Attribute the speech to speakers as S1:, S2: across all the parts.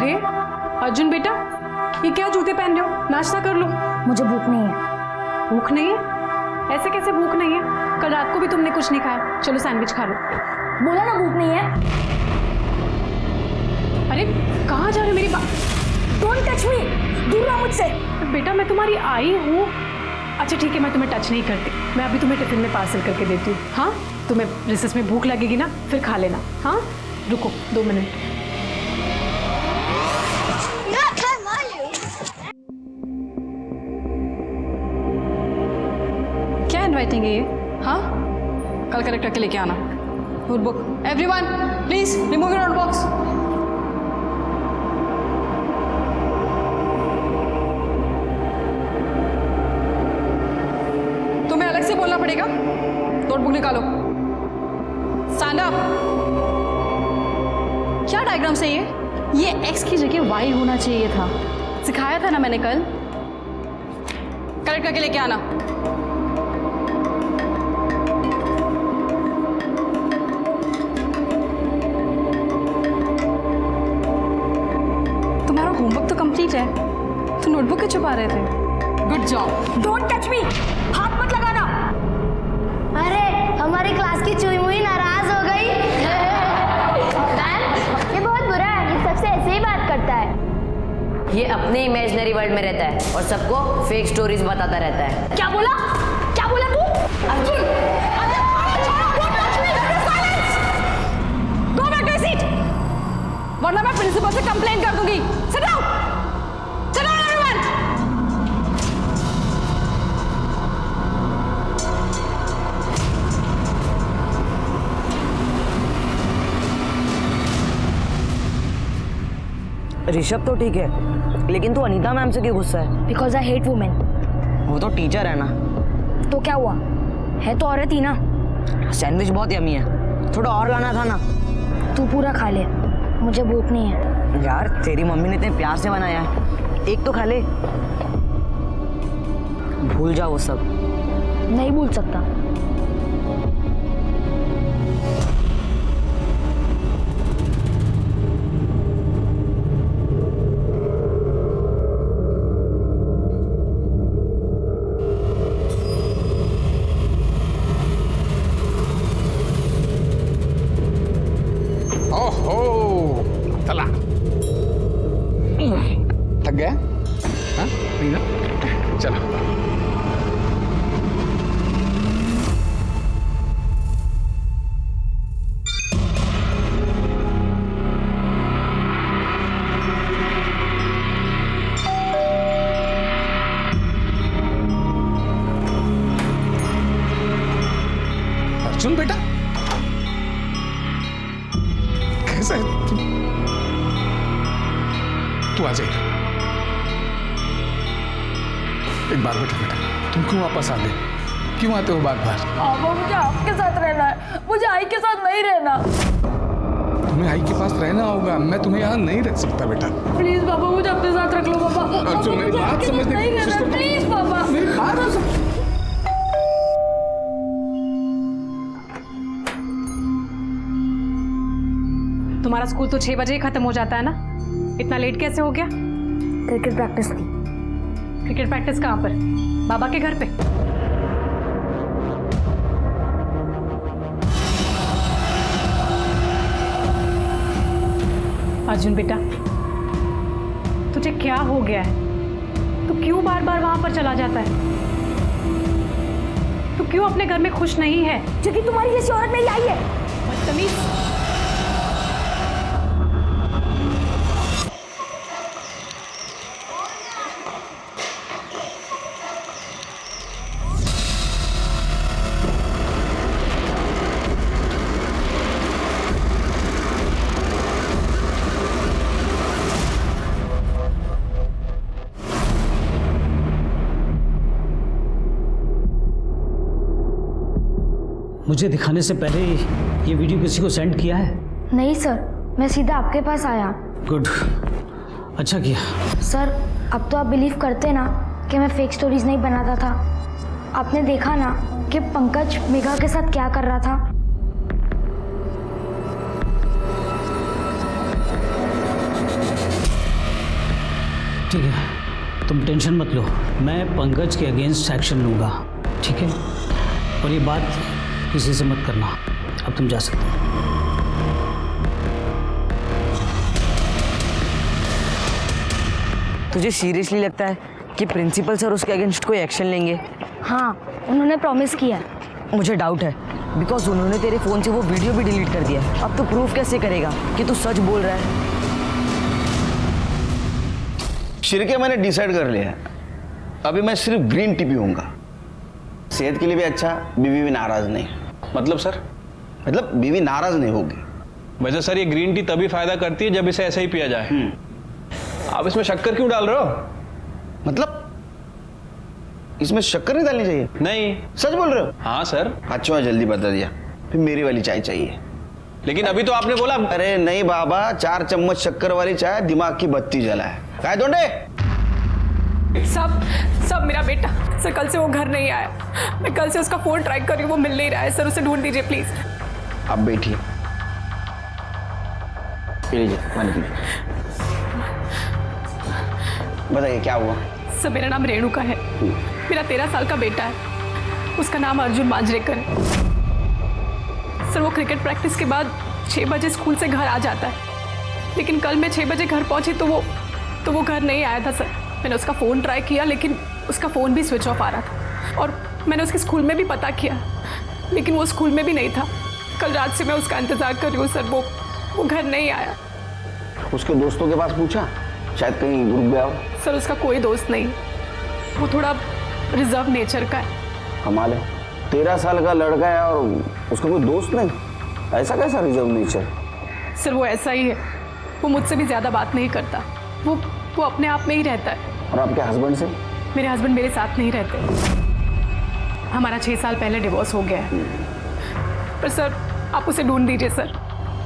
S1: अरे अर्जुन बेटा, ये क्या जूते पहन रहे हो? नाश्ता कर लो।
S2: मुझे भूख नहीं है।
S1: भूख नहीं है? ऐसे कैसे भूख नहीं है? कल रात को भी तुमने कुछ नहीं खाया। चलो सैंडविच खा लो।
S2: बोला ना भूख नहीं है।
S1: अरे कहाँ जा रहे हो मेरी बात?
S2: डोंट टच मी, दूर रहो मुझसे।
S1: बेटा मैं तुम्हारी आई हूँ। अच्छा ठीक है, मैं तुम्हें टच नहीं करती। मैं अभी तुम्हें टिफिन में पार्सल करके देती हूँ। हाँ, तुम्हें रिसेस में भूख लगेगी ना, फिर खा लेना। हाँ रुको 2 मिनट। क्या इनवाइटिंग है ये? हाँ, कल कलेक्टर के लेके आना notebook. Everyone please remove your notebooks. तुम्हें अलग से बोलना पड़ेगा। नोटबुक निकालो। Stand up. क्या डायग्राम है ये एक्स की जगह वाई होना चाहिए था। सिखाया था ना मैंने कल। कलेक्ट करके लेके आना। तुम्हारा होमवर्क तो कंप्लीट है, तो नोटबुक क्यों छुपा रहे थे? Good job.
S2: Don't touch me, हाथ मत लगाना। अरे हमारी क्लास की चुई मुई नाराज हो गई।
S3: ये बहुत बुरा है, ये सबसे ऐसे ही बात करता है।
S4: ये अपने इमेजिनरी वर्ल्ड में रहता है और सबको फेक स्टोरीज बताता रहता है।
S2: क्या बोला? क्या बोला तू? Arjun,
S1: go back to seat, वरना मैं प्रिंसिपल से कंप्लेन कर दूंगी। Sit down, sit down everyone.
S4: Rishabh तो ठीक है, लेकिन तू अनीता मैम से क्यों गुस्सा है?
S2: Because I hate women.
S4: वो तो टीचर है ना।
S2: तो क्या हुआ, है तो औरत ही ना।
S4: सैंडविच बहुत यमी है, थोड़ा और लाना था ना।
S2: तू पूरा खा ले, मुझे भूख नहीं है।
S4: यार तेरी मम्मी ने इतने प्यार से बनाया है, एक तो खा ले। भूल जा वो सब।
S2: नहीं भूल सकता।
S5: चला थक गया? हाँ नहीं ना, चलो। अर्जुन बेटा कैसा है तू आ जाएगा। एक बार बेटा, तुम क्यों वापस आ गए? क्यों आते हो बार बार?
S2: पापा मुझे आपके साथ रहना है, मुझे आई के साथ नहीं रहना।
S5: तुम्हें आई के पास रहना होगा, मैं तुम्हें यहाँ नहीं रख सकता बेटा।
S2: प्लीज पापा मुझे अपने साथ रख लो। पापा
S5: अर्जुन मेरी बात समझने की कोशिश करो।
S2: प्लीज पापा।
S5: मेरी बात
S1: तुम्हारा स्कूल तो 6 बजे ही खत्म हो जाता है ना, इतना लेट कैसे हो गया?
S2: क्रिकेट प्रैक्टिस थी।
S1: क्रिकेट प्रैक्टिस कहाँ पर? बाबा के घर पे? अर्जुन बेटा, तुझे क्या हो गया है? तू क्यों बार बार वहां पर चला जाता है? तू क्यों अपने घर में खुश नहीं है?
S2: क्योंकि तुम्हारी जैसी औरत मेरी आई है।
S1: बदतमीज।
S6: मुझे दिखाने से पहले ये वीडियो किसी को सेंड किया है?
S2: नहीं सर, मैं सीधा आपके पास आया।
S6: गुड, अच्छा किया।
S2: सर अब तो आप बिलीव करते ना कि मैं फेक स्टोरीज नहीं बनाता था। आपने देखा ना कि पंकज मेघा के साथ क्या कर रहा था।
S6: ठीक है, तुम टेंशन मत लो, मैं पंकज के अगेंस्ट एक्शन लूँगा, ठीक है? और ये बात किसी से मत करना। अब तुम जा सकते हो।
S4: तुझे सीरियसली लगता है कि प्रिंसिपल सर उसके अगेंस्ट कोई एक्शन लेंगे?
S2: हाँ, उन्होंने प्रॉमिस किया।
S4: मुझे डाउट है, बिकॉज उन्होंने तेरे फ़ोन से वो वीडियो भी डिलीट कर दिया है। अब तो प्रूफ कैसे करेगा कि तू सच बोल रहा है?
S7: शिरके मैंने डिसाइड कर लिया है, अभी मैं सिर्फ ग्रीन टी पीऊंगा। सेहत के लिए भी अच्छा, बीवी भी नाराज नहीं।
S5: मतलब सर?
S7: मतलब बीवी नाराज नहीं होगी।
S5: वैसे सर ये ग्रीन टी तभी फायदा करती है जब इसे ऐसे ही पिया जाए। आप इसमें शक्कर क्यों डाल रहे हो?
S7: मतलब इसमें शक्कर नहीं डालनी चाहिए?
S5: नहीं।
S7: सच बोल रहे हो?
S5: हाँ सर।
S7: अच्छा जल्दी बता दिया, फिर मेरी वाली चाय चाहिए।
S5: लेकिन अभी तो आपने बोला।
S7: अरे नहीं बाबा, 4 चम्मच शक्कर वाली चाय दिमाग की बत्ती जलाए। काय दोंडे?
S1: सब मेरा बेटा सर, कल से वो घर नहीं आया। मैं कल से उसका फ़ोन ट्राई कर रही हूँ, वो मिल नहीं रहा है सर, उसे ढूंढ दीजिए प्लीज़।
S7: आप बैठिए, पी लीजिए पानी पीजिए। बताइए क्या हुआ?
S1: सर मेरा नाम रेणुका है, मेरा 13 साल का बेटा है, उसका नाम अर्जुन मांजरेकर है। सर वो क्रिकेट प्रैक्टिस के बाद 6 बजे स्कूल से घर आ जाता है, लेकिन कल मैं 6 बजे घर पहुंची तो वो घर नहीं आया था सर। मैंने उसका फ़ोन ट्राई किया लेकिन उसका फ़ोन भी स्विच ऑफ आ रहा था, और मैंने उसके स्कूल में भी पता किया लेकिन वो स्कूल में भी नहीं था। कल रात से मैं उसका इंतज़ार कर रही हूँ सर, वो घर नहीं आया।
S7: उसके दोस्तों के पास पूछा? शायद कहीं रुक गया हो।
S1: सर उसका कोई दोस्त नहीं, वो थोड़ा रिजर्व नेचर का है।
S7: कमाल है, 13 साल का लड़का है और उसका कोई दोस्त नहीं? ऐसा कैसा रिजर्व नेचर?
S1: सर वो ऐसा ही है, वो मुझसे भी ज़्यादा बात नहीं करता, वो अपने आप में ही रहता है।
S7: और आपके हस्बैंड से?
S1: मेरे हस्बैंड मेरे साथ नहीं रहते, हमारा 6 साल पहले डिवोर्स हो गया है। पर सर आप उसे ढूंढ दीजिए सर,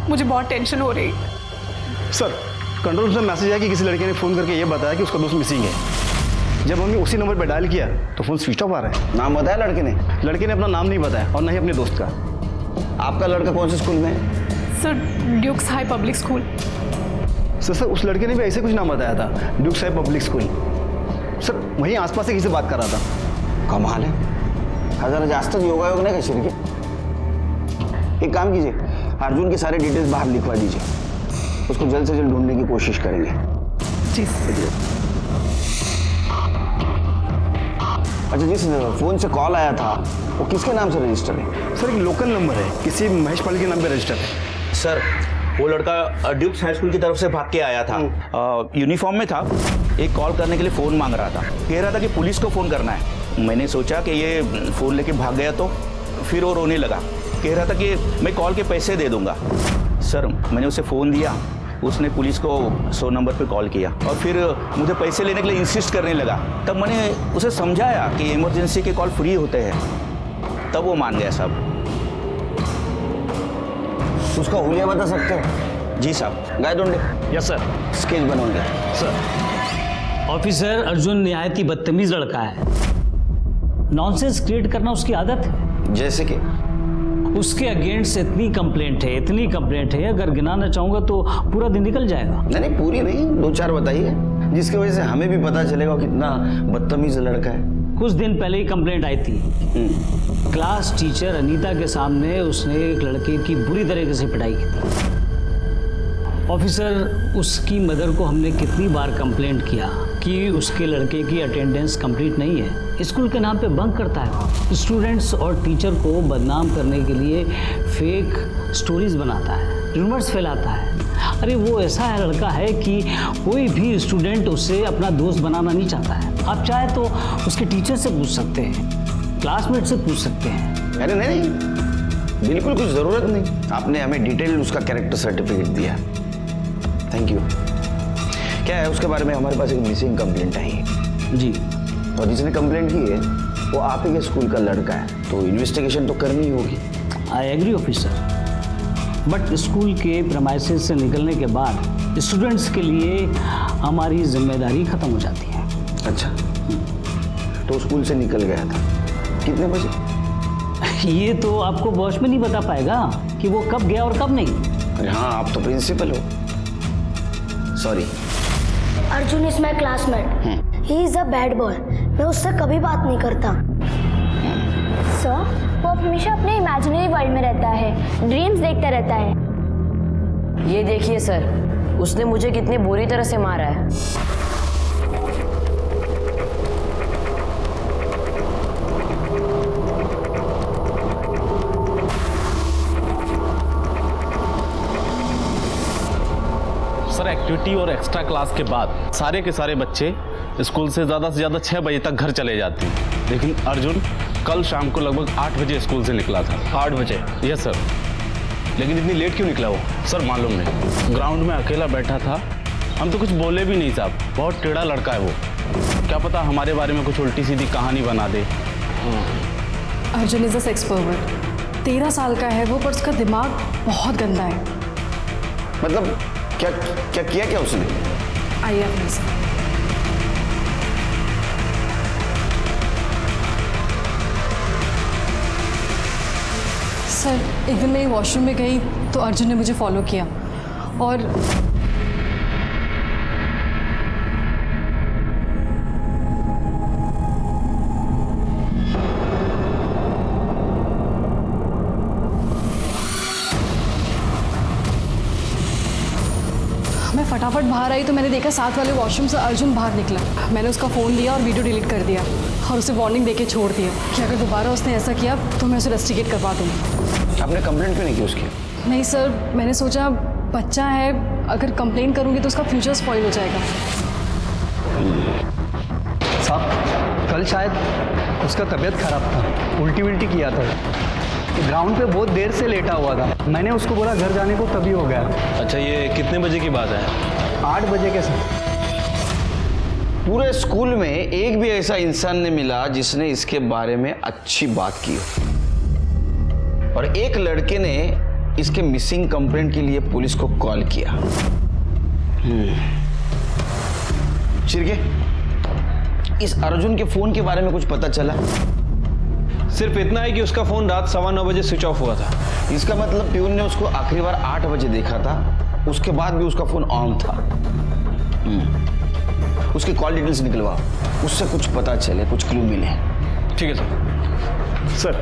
S1: मुझे बहुत टेंशन हो रही है।
S8: सर कंट्रोल से मैसेज आया कि किसी लड़के ने फ़ोन करके ये बताया कि उसका दोस्त मिसिंग है। जब हमने उसी नंबर पर डायल किया तो फ़ोन स्विच ऑफ आ रहा है।
S7: नाम बताया लड़के ने?
S8: लड़के ने अपना नाम नहीं बताया और न ही अपने दोस्त का।
S7: आपका लड़का कौन से स्कूल में है?
S1: Sir Dukes high public school.
S8: Sir उस लड़के ने भी ऐसे कुछ नाम बताया था, Dukes high public school. Sir वहीं आसपास से किसी से बात कर रहा था।
S7: कमाल है, हज़ार जास्त योग नहीं का शिरके। एक काम कीजिए, अर्जुन के सारे डिटेल्स बाहर लिखवा दीजिए, उसको जल्द से जल्द ढूंढने की कोशिश करेंगे।
S1: जी।
S7: अच्छा, जिस फ़ोन से कॉल आया था वो किसके नाम से रजिस्टर है?
S8: सर एक लोकल नंबर है, किसी महेश पाल के नाम पे रजिस्टर है।
S9: सर वो लड़का ड्यूक्स हाई स्कूल की तरफ से भाग के आया था, यूनिफॉर्म में था, एक कॉल करने के लिए फ़ोन मांग रहा था, कह रहा था कि पुलिस को फ़ोन करना है। मैंने सोचा कि ये फ़ोन लेके भाग गया, तो फिर वो रोने लगा, कह रहा था कि मैं कॉल के पैसे दे दूंगा। सर मैंने उसे फ़ोन दिया, उसने पुलिस को 100 नंबर पे कॉल किया और फिर मुझे पैसे लेने के लिए इंसिस्ट करने लगा। तब मैंने उसे समझाया कि इमरजेंसी के कॉल फ्री होते हैं, तब वो मान गया साहब।
S7: उसका हुलिया बता सकते हो?
S9: जी साहब।
S7: Gaitonde?
S6: Yes sir.
S7: Sketch बनवाएंगे
S6: सर ऑफिसर अर्जुन निहायत ही बदतमीज लड़का है, नॉनसेंस क्रिएट करना उसकी आदत है।
S7: जैसे कि
S6: उसके अगेंस्ट इतनी कंप्लेंट है, अगर गिनाना चाहूंगा तो पूरा दिन निकल जाएगा।
S7: नहीं पूरी नहीं, 2-4 बताइए, जिसकी वजह से हमें भी पता चलेगा कितना बदतमीज लड़का है।
S6: कुछ दिन पहले ही कंप्लेंट आई थी, क्लास टीचर अनीता के सामने उसने एक लड़के की बुरी तरीके से पिटाई की थी। ऑफिसर उसकी मदर को हमने कितनी बार कंप्लेंट किया कि उसके लड़के की अटेंडेंस कंप्लीट नहीं है, स्कूल के नाम पे बंक करता है, स्टूडेंट्स और टीचर को बदनाम करने के लिए फेक स्टोरीज बनाता है, रूमर्स फैलाता है। अरे वो ऐसा है लड़का है कि कोई भी स्टूडेंट उसे अपना दोस्त बनाना नहीं चाहता है। आप चाहे तो उसके टीचर से पूछ सकते हैं, क्लासमेट से पूछ सकते हैं।
S7: अरे नहीं, बिल्कुल कुछ ज़रूरत नहीं, आपने हमें डिटेल उसका कैरेक्टर सर्टिफिकेट दिया, थैंक यू। क्या है उसके बारे में? हमारे पास एक मिसिंग कंप्लेंट आई है
S6: जी,
S7: और जिसने कंप्लेंट की है वो आप ही के स्कूल का लड़का है, तो इन्वेस्टिगेशन तो करनी ही होगी।
S6: I agree officer, but school के प्रेमाइसेस से निकलने के बाद स्टूडेंट्स के लिए हमारी जिम्मेदारी खत्म हो जाती है।
S7: अच्छा, तो स्कूल से निकल गया था कितने बजे?
S6: ये तो आपको वॉचमैन ही बता पाएगा कि वो कब गया और कब नहीं।
S7: अरे हाँ, आप तो प्रिंसिपल हो, sorry.
S2: Arjun is my classmate, he is a bad boy, मैं उससे कभी बात नहीं करता।
S3: सर, वो हमेशा अपने इमेजिनरी वर्ल्ड में रहता है, ड्रीम्स देखता रहता है।
S4: ये देखिए सर, उसने मुझे कितनी बुरी तरह से मारा है।
S5: सर एक्टिविटी और एक्स्ट्रा क्लास के बाद सारे के सारे बच्चे स्कूल से ज़्यादा 6 बजे तक घर चले जाते हैं, लेकिन अर्जुन कल शाम को लगभग 8 बजे स्कूल से निकला था। 8 बजे? Yes sir. लेकिन इतनी लेट क्यों निकला वो? सर मालूम नहीं, ग्राउंड में अकेला बैठा था, हम तो कुछ बोले भी नहीं साहब। बहुत टेढ़ा लड़का है वो, क्या पता हमारे बारे में कुछ उल्टी सीधी कहानी बना दे।
S1: Arjun is a sex pervert, 13 साल का है वो, पर उसका दिमाग बहुत गंदा है।
S7: मतलब क्या किया उसने?
S1: आइए अपने से। सर एक दिन मैं वॉशरूम में गई तो अर्जुन ने मुझे फॉलो किया और मैं फटाफट बाहर आई तो मैंने देखा साथ वाले वॉशरूम से अर्जुन बाहर निकला। मैंने उसका फ़ोन लिया और वीडियो डिलीट कर दिया और उसे वार्निंग देके छोड़ दिया कि अगर दोबारा उसने ऐसा किया तो मैं उसे रेस्टिकेट करवा दूँगी।
S7: आपने कंप्लेंट क्यों नहीं की उसकी?
S1: नहीं सर, मैंने सोचा बच्चा है, अगर कंप्लेन करूँगी तो उसका फ्यूचर स्पॉइल हो जाएगा।
S8: साहब कल शायद उसका तबीयत खराब था, उल्टी किया था, ग्राउंड पे बहुत देर से लेटा हुआ था। मैंने उसको बोला घर जाने को, तभी हो गया।
S5: अच्छा ये कितने बजे की बात है?
S8: 8 बजे के समय।
S7: पूरे स्कूल में एक भी ऐसा इंसान नहीं मिला जिसने इसके बारे में अच्छी बात की हो, और एक लड़के ने इसके मिसिंग कंप्लेंट के लिए पुलिस को कॉल किया। शिर्के, इस अर्जुन के फोन के बारे में कुछ पता चला?
S5: सिर्फ इतना है कि उसका फ़ोन रात 9:15 बजे स्विच ऑफ हुआ था।
S7: इसका मतलब प्यून ने उसको आखिरी बार 8 बजे देखा था, उसके बाद भी उसका फोन ऑन था। उसकी कॉल डिटेल्स निकलवा, उससे कुछ पता चले, कुछ क्लू मिले।
S5: ठीक है सर।
S8: सर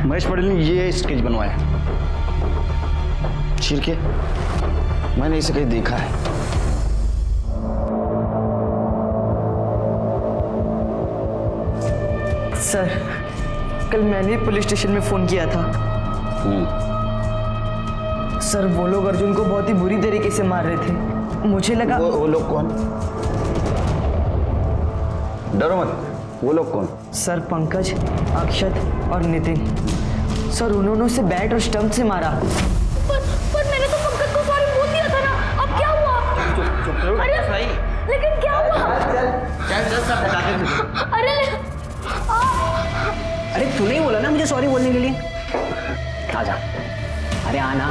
S8: महेश पटेल ने ये स्केच बनवाया।
S7: शिर्के, मैंने इसे कहीं देखा है।
S4: सर कल मैंने पुलिस स्टेशन में फ़ोन किया था। सर वो लोग अर्जुन को बहुत ही बुरी तरीके से मार रहे थे। मुझे लगा
S7: वो लोग कौन? डरो मत, वो लोग कौन?
S4: सर पंकज, अक्षत और नितिन। सर उन्होंने उसे बैट और स्टंप से मारा।
S3: पर मैंने तो पंकज को सॉरी बोल दिया था ना, अब क्या हुआ? अरे लेकिन क्या हुआ?
S6: अरे तू नहीं बोला ना मुझे सॉरी बोलने के लिए? आजा, अरे आना।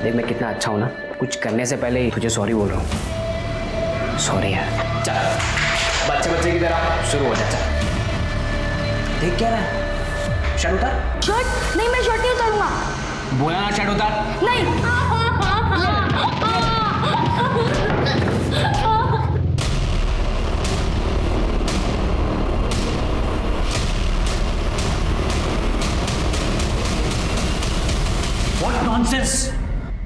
S6: देख मैं कितना अच्छा हूँ ना, कुछ करने से पहले ही तुझे सॉरी बोल रहा हूँ। सॉरी यार। चल बच्चे की तरह शुरू हो जा। चल देख क्या रहा है, शर्ट उतार।
S3: शर्ट नहीं, मैं शर्ट नहीं उतारूंगा।
S6: बोला ना शर्ट उतार।
S3: नहीं।
S6: What nonsense!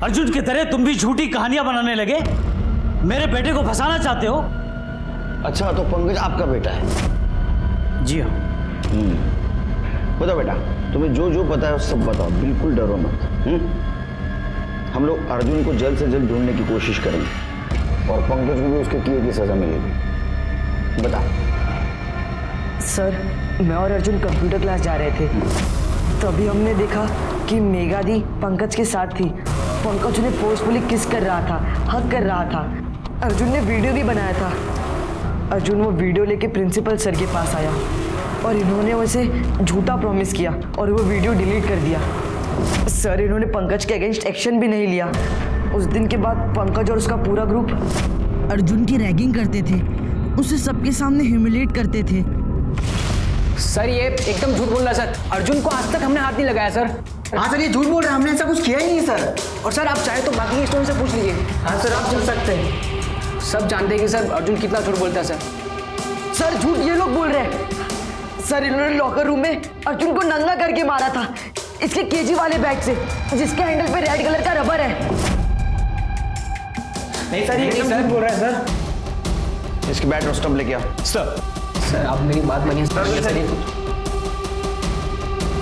S6: अर्जुन की तरह तुम भी झूठी कहानियां बनाने लगे, मेरे बेटे को फंसाना चाहते हो।
S7: अच्छा तो पंकज आपका बेटा है?
S6: जी हाँ।
S7: बताओ बेटा, तुम्हें जो जो पता है सब बताओ, बिल्कुल डरो मत। हम लोग अर्जुन को जल्द से जल्द ढूंढने की कोशिश करेंगे और पंकज को भी उसके किए की सजा मिलेगी। बता।
S4: सर मैं और अर्जुन कंप्यूटर क्लास जा रहे थे, तभी हमने देखा कि मेघा दी पंकज के साथ थी। पंकज उन्हें फोर्सफुली किस कर रहा था, हक कर रहा था। अर्जुन ने वीडियो भी बनाया था। अर्जुन वो वीडियो लेके प्रिंसिपल सर के पास आया और इन्होंने उसे झूठा प्रॉमिस किया और वो वीडियो डिलीट कर दिया। सर इन्होंने पंकज के अगेंस्ट एक्शन भी नहीं लिया। उस दिन के बाद पंकज और उसका पूरा ग्रुप अर्जुन की रैगिंग करते थे, उसे सबके सामने ह्यूमिलेट करते थे।
S6: सर ये एकदम झूठ बोल रहा है सर, अर्जुन को आज तक हमने हाथ नहीं लगाया सर।
S4: हाँ सर ये झूठ बोल रहे हैं, हमने ऐसा कुछ किया ही नहीं सर।
S6: और सर आप चाहे तो बाकी स्टूडेंट से पूछ लीजिए।
S4: हाँ सर आप चल सकते हैं।
S6: सब जानते हैं कि सर अर्जुन कितना झूठ बोलता है सर।
S4: सर झूठ ये लोग बोल रहे हैं। सर इन्होंने लॉकर रूम में अर्जुन को नंगा करके मारा था, इसके केजी वाले बैग से, जिसके हैंडल पे रेड कलर का रबर है।
S8: नहीं सर, ये सर बोल रहा है सर।
S7: इसकी बैट और स्टंप लेके आ।
S6: सर आप मेरी बात मानिए सर।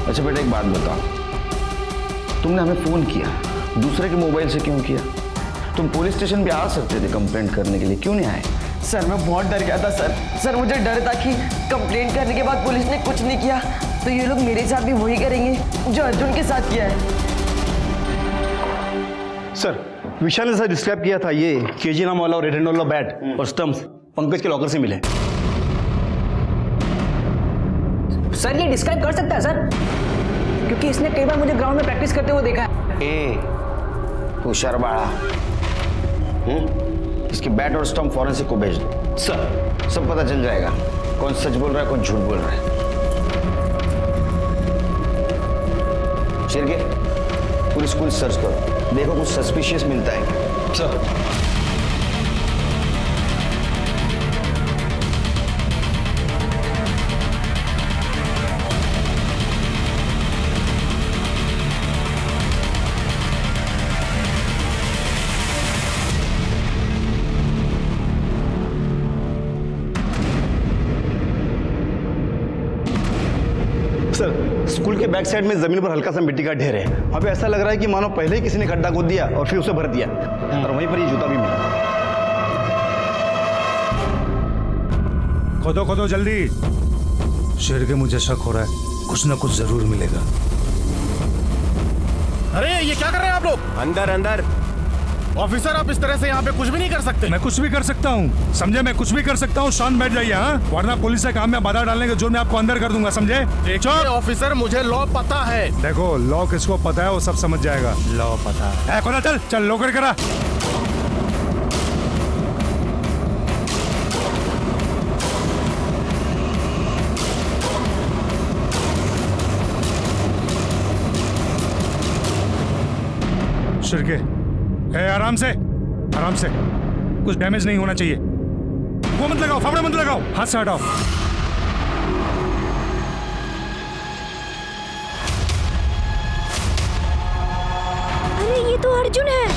S7: अच्छा बेटा एक बात बताओ, तुमने हमें फोन किया, दूसरे के मोबाइल से क्यों किया? तुम पुलिस स्टेशन पे आ सकते थे कंप्लेंट करने के लिए, क्यों नहीं आए?
S4: सर मैं बहुत डर गया था सर। सर मुझे डर था कि कंप्लेंट करने के बाद पुलिस ने कुछ नहीं किया तो ये लोग मेरे साथ भी वही करेंगे जो अर्जुन के साथ किया है।
S8: सर विशाल ने सर डिस्क्राइब किया था, ये केजी नाम वाला और रेड हैंड वाला बैट और स्टम्प्स पंकज के लॉकर से मिले।
S6: सर ये डिस्क्राइब कर सकता है सर, क्योंकि इसने कई बार मुझे ग्राउंड में प्रैक्टिस करते हुए देखा है।
S7: ए तू शर्माड़ा, इसकी बैट और स्टंप फॉरेंसिक को भेज दो। सर सब पता चल जाएगा कौन सच बोल रहा है कौन झूठ बोल रहा है। शिरके पूरी स्कूल सर्च करो, देखो कुछ सस्पिशियस मिलता है। सर
S8: सर स्कूल के बैक साइड में जमीन पर हल्का सा मिट्टी का ढेर है, वहाँ पे ऐसा लग रहा है कि मानो पहले ही किसी ने गड्ढा खोद दिया और फिर उसे भर दिया, और वहीं पर ये जूता भी मिला।
S10: खोदो खोदो जल्दी। शेर के मुझे शक हो रहा है, कुछ ना कुछ जरूर मिलेगा।
S11: अरे ये क्या कर रहे हैं आप लोग? अंदर अंदर। ऑफिसर आप इस तरह से यहाँ पे कुछ भी नहीं कर सकते।
S10: मैं कुछ भी कर सकता हूँ, समझे? मैं कुछ भी कर सकता हूँ, शांत बैठ जाइए हाँ, वरना पुलिस के काम में बाधा डालने के जोर में आपको अंदर कर दूंगा, समझे?
S11: देखिए ऑफिसर मुझे लॉ पता है।
S10: देखो लॉ किसको पता है वो सब समझ जाएगा। लॉ पता है खोला, चल चल लॉकर करा। शिरके आराम से आराम से, कुछ डैमेज नहीं होना चाहिए। वो मत लगाओ, फावड़ा मत लगाओ, हाथ से हटाओ।
S3: अरे ये तो अर्जुन है।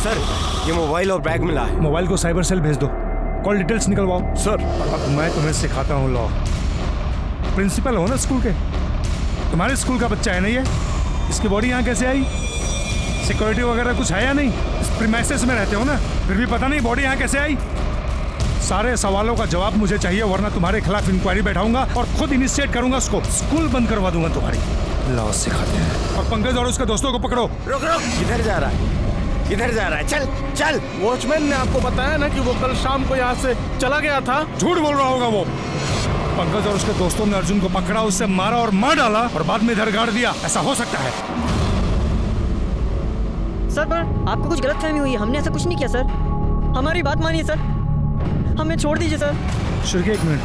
S11: सर ये मोबाइल और बैग मिला है।
S10: मोबाइल को साइबर सेल भेज दो, कॉल डिटेल्स निकलवाओ।
S11: सर
S10: अब मैं तुम्हें सिखाता हूँ लॉ। प्रिंसिपल हो ना स्कूल के, तुम्हारे स्कूल का बच्चा है ना ये, इसकी बॉडी यहाँ कैसे आई? सिक्योरिटी वगैरह कुछ है या नहीं? इस प्रीमाइसेस में रहते हो ना, फिर भी पता नहीं बॉडी यहाँ कैसे आई? सारे सवालों का जवाब मुझे चाहिए, वरना तुम्हारे खिलाफ इंक्वायरी बैठाऊंगा और खुद इनिशिएट करूंगा उसको, स्कूल बंद करवा दूंगा तुम्हारी। लॉ सिखाते हैं। और पंकज और उसके दोस्तों को पकड़ो।
S11: रुक रुक, किधर जा रहा है? किधर जा रहा है? चल चल। वॉचमैन ने आपको बताया ना कि वो कल शाम को यहाँ से चला गया था।
S10: झूठ बोल रहा होगा वो। पंकज और उसके दोस्तों ने अर्जुन को पकड़ा, उससे मारा और मार डाला और बाद में इधर गाड़ दिया, ऐसा हो सकता है?
S12: सर पर आपको कुछ गलतफहमी हुई है, हमने ऐसा कुछ नहीं किया सर, हमारी बात मानिए सर, हमें छोड़ दीजिए सर।
S10: शिरके एक मिनट,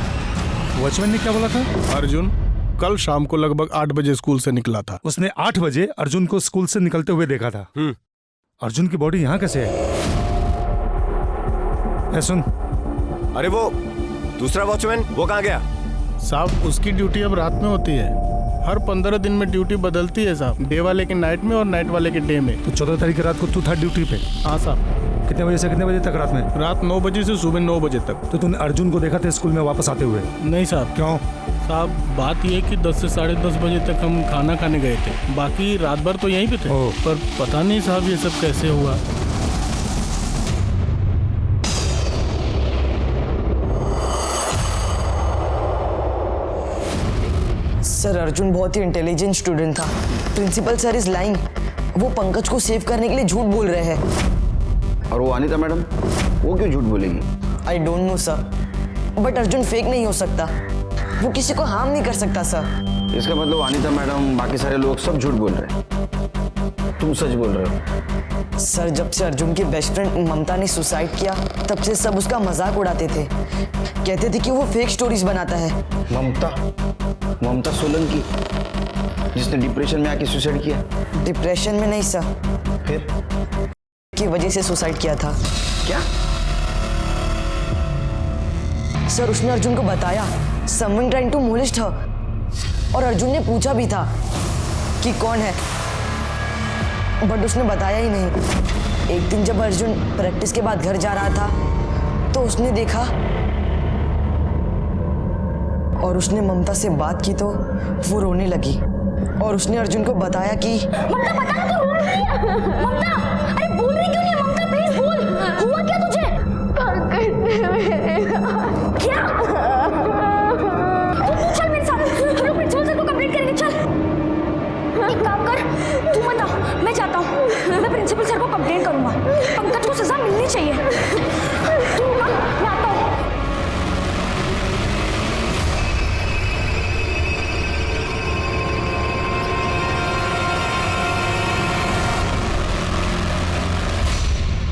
S10: वॉचमैन ने क्या बोला था?
S11: अर्जुन कल शाम को लगभग 8 बजे स्कूल से निकला था।
S10: उसने 8 बजे अर्जुन को स्कूल से निकलते हुए देखा था। अर्जुन की बॉडी यहाँ कैसे है? सुन,
S11: अरे वो दूसरा वॉचमैन वो कहाँ गया? साहब उसकी ड्यूटी अब रात में होती है, हर 15 दिन में ड्यूटी बदलती है साहब, डे वाले के नाइट में और नाइट वाले के डे में।
S10: तो 14 तारीख की रात को तू था ड्यूटी पे?
S11: हाँ साहब।
S10: कितने बजे से कितने बजे तक रात में?
S11: रात 9 बजे से सुबह 9 बजे तक।
S10: तो तूने अर्जुन को देखा था स्कूल में वापस आते हुए?
S11: नहीं साहब।
S10: क्यों?
S11: साहब बात यह कि 10 से 10:30 बजे तक हम खाना खाने गए थे, बाकी रात भर तो यहीं पे थे। पर पता नहीं साहब ये सब कैसे हुआ।
S4: सर अर्जुन बहुत ही इंटेलिजेंट स्टूडेंट था। प्रिंसिपल सर इज लाइंग, वो पंकज को सेव करने के लिए झूठ बोल रहे हैं।
S7: और वो अनीता मैडम, वो क्यों झूठ बोलेगी?
S4: I don't know sir, but Arjun fake नहीं हो सकता, वो किसी को हार्म नहीं कर सकता सर।
S7: इसका मतलब अनीता मैडम बाकी सारे लोग सब झूठ बोल रहे हैं, तुम सच बोल रहे हो?
S4: सर जब से अर्जुन की बेस्ट फ्रेंड ममता ने सुसाइड किया तब से सब उसका मजाक उड़ाते थे, कहते थे कि वो फेक स्टोरीज बनाता है।
S7: ममता सोलंकी, जिसने डिप्रेशन में आके सुसाइड किया?
S4: डिप्रेशन में नहीं सर,
S7: फिर
S4: की वजह से सुसाइड किया था।
S7: क्या?
S4: सर उसने अर्जुन को बताया समवन ट्राइंग टू मोलेस्ट हर, और अर्जुन ने पूछा भी था कि कौन है, बट उसने बताया ही नहीं। एक दिन जब अर्जुन प्रैक्टिस के बाद घर जा रहा था तो उसने देखा और उसने ममता से बात की तो वो रोने लगी और उसने अर्जुन को बताया कि
S3: ममता बता ना, तू रो रही है। ममता, अरे बोल रही क्यों नहीं है? ममता प्लीज बोल, हुआ क्या तुझे? क्या? तू चल मेरे साथ, हम लोग प्रिंसिपल सर को कंप्लेंट करेंगे। चल एक काम कर, तू मत आ, मैं जाता हूँ। मैं प्रिंसिपल सर को कंप्लेंट करूंगा। पंकज को सजा मिलनी चाहिए। तू ना, मैं आता हूँ।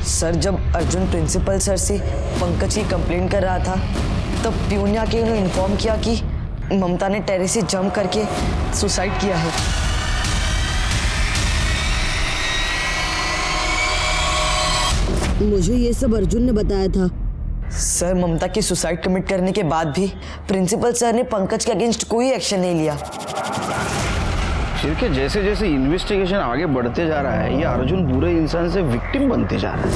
S4: सर जब अर्जुन प्रिंसिपल सर से पंकज की कंप्लेंट कर रहा था तब प्यून आके उन्हें इन्फॉर्म किया कि ममता ने टेरेस से जंप करके सुसाइड किया है।
S13: मुझे ये सब अर्जुन ने बताया था।
S4: सर ममता के सुसाइड कमिट करने के बाद भी प्रिंसिपल सर ने पंकज के अगेंस्ट कोई एक्शन नहीं लिया।
S7: फिर के जैसे जैसे इन्वेस्टिगेशन आगे बढ़ते जा रहा है ये अर्जुन बुरे इंसान से विक्टिम बनते जा रहा है।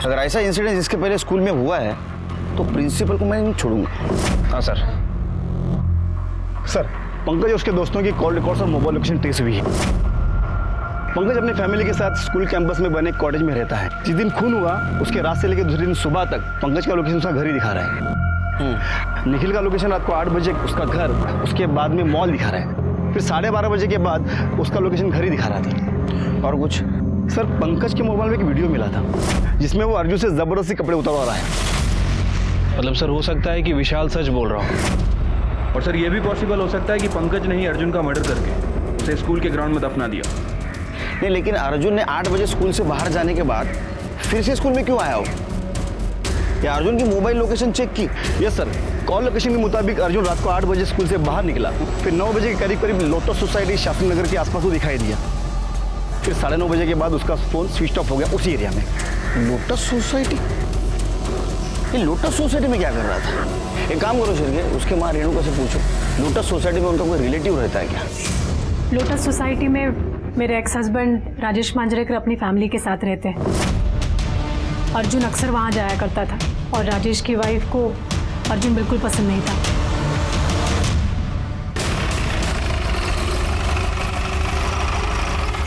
S7: अगर ऐसा इंसिडेंट इसके पहले स्कूल में हुआ है तो प्रिंसिपल को मैं नहीं छोड़ूंगा। हाँ सर।
S8: सर पंकज और उसके दोस्तों की कॉल रिकॉर्ड्स और मोबाइल लोकेशन ट्रेस हुई है। पंकज अपनी फैमिली के साथ स्कूल कैंपस में बने कॉटेज में रहता है। जिस दिन खून हुआ उसके रात से लेकर दूसरे दिन सुबह तक पंकज का लोकेशन उसका घर ही दिखा रहा है। निखिल का लोकेशन रात को 8 बजे उसका घर, उसके बाद में मॉल दिखा रहा है। फिर 12:30 बजे के बाद उसका लोकेशन घर ही दिखा रहा था। और कुछ सर पंकज के मोबाइल में एक वीडियो मिला था जिसमें वो अर्जुन से जबरदस्ती कपड़े उतारवा रहा है।
S5: मतलब सर हो सकता है कि विशाल सच बोल रहा हो।
S14: और सर ये भी पॉसिबल हो सकता है कि पंकज ने ही अर्जुन का मर्डर करके उसे स्कूल के ग्राउंड में दफना दिया।
S7: नहीं, लेकिन अर्जुन ने 8 बजे स्कूल से बाहर जाने के बाद फिर से स्कूल में क्यों आया हो? क्या अर्जुन की मोबाइल लोकेशन चेक की?
S8: यस सर, कॉल लोकेशन के मुताबिक अर्जुन रात को 8 बजे स्कूल से बाहर निकला। फिर 9 बजे के करीब करीब लोटस सोसाइटी शास्त्री नगर के आसपास वो दिखाई दिया। फिर 9:30 बजे के बाद उसका फोन स्विच ऑफ हो गया उसी एरिया में।
S7: Lotus society? ये लोटस सोसाइटी में क्या कर रहा था? एक काम करो शेरगे, उसके माँ रेणुका से पूछो लोटस सोसाइटी में उनका कोई रिलेटिव रहता है क्या?
S1: लोटस सोसाइटी में मेरे एक्स हस्बैंड राजेश मांजरेकर अपनी फैमिली के साथ रहते हैं। अर्जुन अक्सर वहाँ जाया करता था और राजेश की वाइफ को अर्जुन बिल्कुल पसंद नहीं था।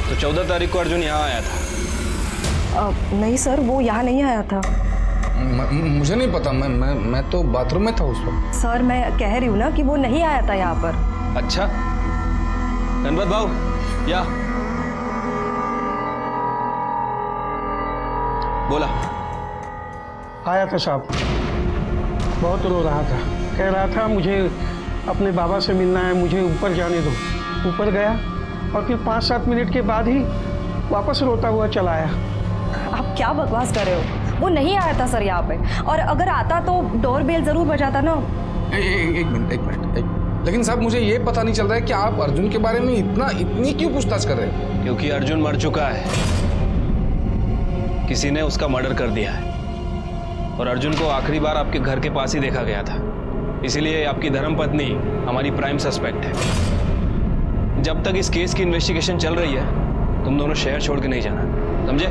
S14: तो 14 तारीख को अर्जुन यहाँ आया था?
S4: नहीं सर, वो यहाँ नहीं आया था।
S15: मुझे नहीं पता, मैं तो बाथरूम में था उस वक्त।
S4: सर मैं कह रही हूँ ना कि वो नहीं आया था यहाँ पर।
S14: अच्छा, धनपत भाऊ या बोला।
S16: आया था साहब, बहुत रो रहा था, कह रहा था मुझे अपने बाबा से मिलना है, मुझे ऊपर जाने दो। ऊपर गया और फिर 5-7 मिनट के बाद ही वापस रोता हुआ चला आया।
S4: आप क्या बकवास कर रहे हो? वो नहीं आया था सर यहाँ पे, और अगर आता तो डोर बेल जरूर बजाता ना।
S15: एक मिनट, लेकिन साहब मुझे ये पता नहीं चल रहा है कि आप अर्जुन के बारे में इतनी क्यों पूछताछ कर रहे हैं?
S14: क्योंकि अर्जुन मर चुका है, किसी ने उसका मर्डर कर दिया है और अर्जुन को आखिरी बार आपके घर के पास ही देखा गया था। इसीलिए आपकी धर्मपत्नी हमारी प्राइम सस्पेक्ट है। जब तक इस केस की इन्वेस्टिगेशन चल रही है तुम दोनों शहर छोड़ के नहीं जाना, समझे?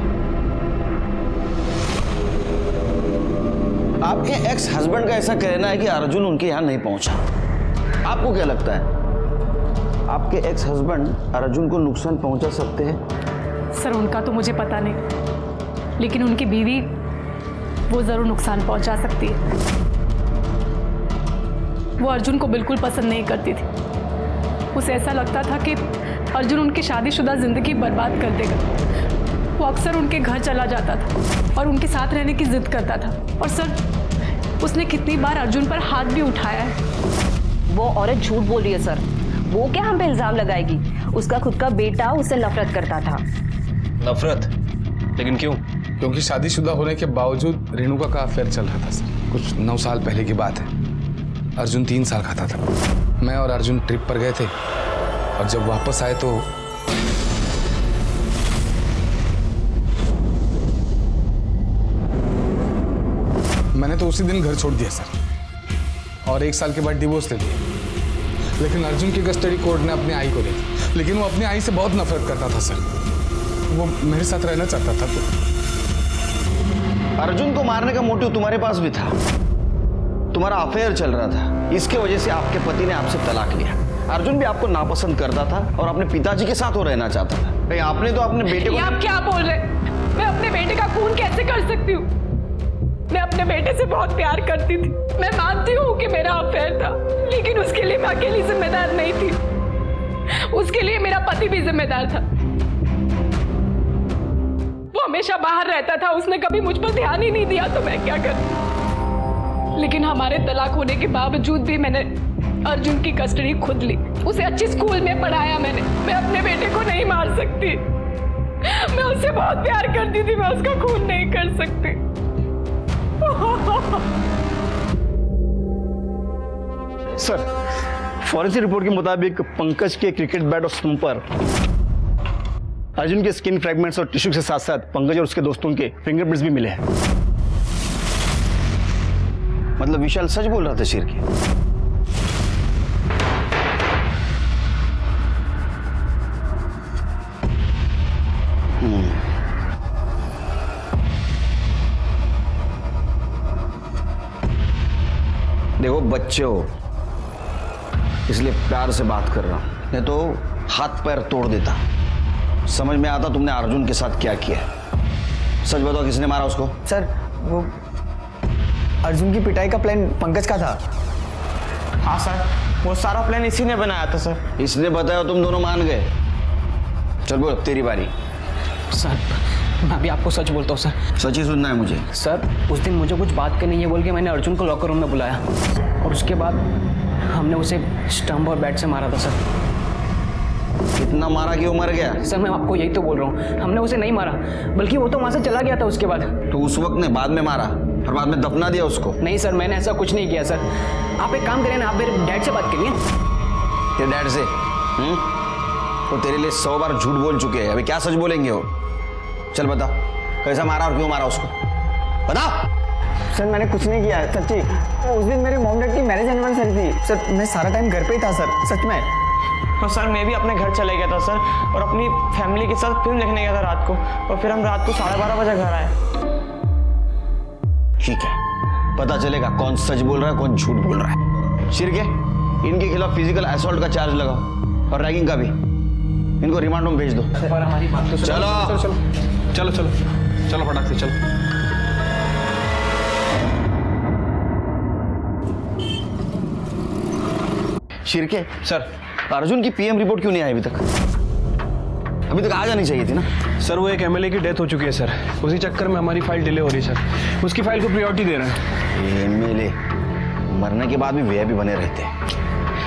S7: आपके एक्स हस्बैंड का ऐसा कहना है कि अर्जुन उनके यहाँ नहीं पहुंचा। आपको क्या लगता है आपके एक्स हस्बैंड अर्जुन को नुकसान पहुंचा सकते हैं?
S1: सर उनका तो मुझे पता नहीं, लेकिन उनकी बीवी वो ज़रूर नुकसान पहुंचा सकती है। वो अर्जुन को बिल्कुल पसंद नहीं करती थी। उसे ऐसा लगता था कि अर्जुन उनकी शादीशुदा ज़िंदगी बर्बाद कर देगा। वो अक्सर उनके घर चला जाता था और उनके साथ रहने की जिद करता था। और सर उसने कितनी बार अर्जुन पर हाथ भी उठाया है।
S4: वो औरत झूठ बोल रही है सर। वो क्या हम पे इल्ज़ाम लगाएगी? उसका खुद का बेटा उससे नफरत करता था।
S14: नफरत? लेकिन क्यों?
S15: क्योंकि शादीशुदा होने के बावजूद रेणुका का अफेयर चल रहा था सर। कुछ 9 साल पहले की बात है। अर्जुन 3 साल का था तब। मैं और अर्जुन ट्रिप पर गए थे और जब वापस आए तो मैंने तो उसी दिन घर छोड़ दिया सर, और 1 साल के बाद डिवोर्स ले लिया। लेकिन अर्जुन की कस्टडी कोर्ट ने अपनी आई को दी, लेकिन वो अपनी आई से बहुत नफरत करता था सर। वो मेरे साथ रहना चाहता था। तो
S7: अर्जुन को मारने का मोटिव तुम्हारे पास भी था। तुम्हारा अफेयर चल रहा था, इसके वजह से आपके पति ने आपसे तलाक लिया। अर्जुन भी आपको नापसंद करता था और अपने पिताजी के साथ वो रहना चाहता था। कहीं आपने तो अपने बेटे को...
S1: आप क्या बोल रहे? मैं अपने बेटे का खून कैसे कर सकती हूँ? मैं अपने बेटे से बहुत प्यार करती थी। मैं मानती हूँ कि मेरा अफेयर था, लेकिन उसके लिए मैं अकेली जिम्मेदार नहीं थी। उसके लिए मेरा पति भी जिम्मेदार था। वो हमेशा बाहर रहता था, उसने कभी मुझ पर ध्यान ही नहीं दिया, तो मैं क्या करती? लेकिन हमारे तलाक होने के बावजूद भी मैंने अर्जुन की कस्टडी खुद ली। उसे अच्छी स्कूल में पढ़ाया मैंने। मैं अपने बेटे को नहीं मार सकती। मैं उससे बहुत प्यार करती थी, मैं उसका खून नहीं कर सकती।
S8: सर, फॉरेंसिक रिपोर्ट के मुताबिक पंकज के क्रिकेट बैट और स्टंप पर अर्जुन के स्किन फ्रैगमेंट्स और टिश्यू के साथ साथ पंकज और उसके दोस्तों के फिंगरप्रिंट्स भी मिले हैं।
S7: मतलब विशाल सच बोल रहा था शेर के? देखो बच्चे हो, इसलिए प्यार से बात कर रहा हूं, नहीं तो हाथ पैर तोड़ देता। समझ में आता तुमने अर्जुन के साथ क्या किया। सच बताओ, किसने मारा उसको?
S12: सर वो अर्जुन की पिटाई का प्लान पंकज का था।
S17: हाँ सर, वो सारा प्लान इसी ने बनाया था सर।
S7: इसने बताया, तुम दोनों मान गए। चल बोल, तेरी बारी।
S12: सर मैं भी आपको सच बोलता हूँ सर।
S7: सच ही सुनना है मुझे।
S12: सर उस दिन मुझे कुछ बात करनी है बोल के मैंने अर्जुन को लॉकर रूम में बुलाया, और उसके बाद हमने उसे स्टंप और बैट से मारा था सर।
S7: कितना मारा कि वो मर गया?
S12: सर मैं आपको यही तो बोल रहा हूँ, हमने उसे नहीं मारा, बल्कि वो तो वहाँ से चला गया था उसके बाद।
S7: तो उस वक्त ने बाद में मारा और बाद में दफना दिया उसको?
S12: नहीं सर, मैंने ऐसा कुछ नहीं किया सर। आप एक काम करें ना, आप मेरे डैड से बात करिए।
S7: तेरे डैड से? वो तेरे लिए 100 बार झूठ बोल चुके हैं, अभी क्या सच बोलेंगे वो? चल बता, कैसा मारा और क्यों मारा उसको? बता।
S12: सर मैंने कुछ नहीं किया सच्ची। उस दिन मेरे मॉम डैड की मैरिज एनिवर्सरी थी सर, मैं सारा टाइम घर पे ही था सर, सच में।
S17: और सर मैं भी अपने घर चले गया था सर, और अपनी फैमिली के साथ फिल्म देखने गया था रात को, और फिर हम रात को 12:30 बजे घर आए।
S7: ठीक है, पता चलेगा कौन सच बोल रहा है कौन झूठ बोल रहा है। शिरके, इनके खिलाफ फिजिकल असॉल्ट का चार्ज लगाओ और रैगिंग का भी। इनको रिमांड में भेज दो।
S12: और हमारी बात तो
S7: चलो
S14: चलो चलो चलो फटाक से चलो।
S7: शिरके सर, अर्जुन की पीएम रिपोर्ट क्यों नहीं आई अभी तक? अभी तक आ जानी चाहिए थी ना।
S14: सर वो एक एमएलए की डेथ हो चुकी है सर, उसी चक्कर में हमारी फाइल डिले हो रही है सर। उसकी फाइल को प्रायोरिटी दे रहे हैं।
S7: एमएलए मरने के बाद भी वीआईपी बने रहते हैं।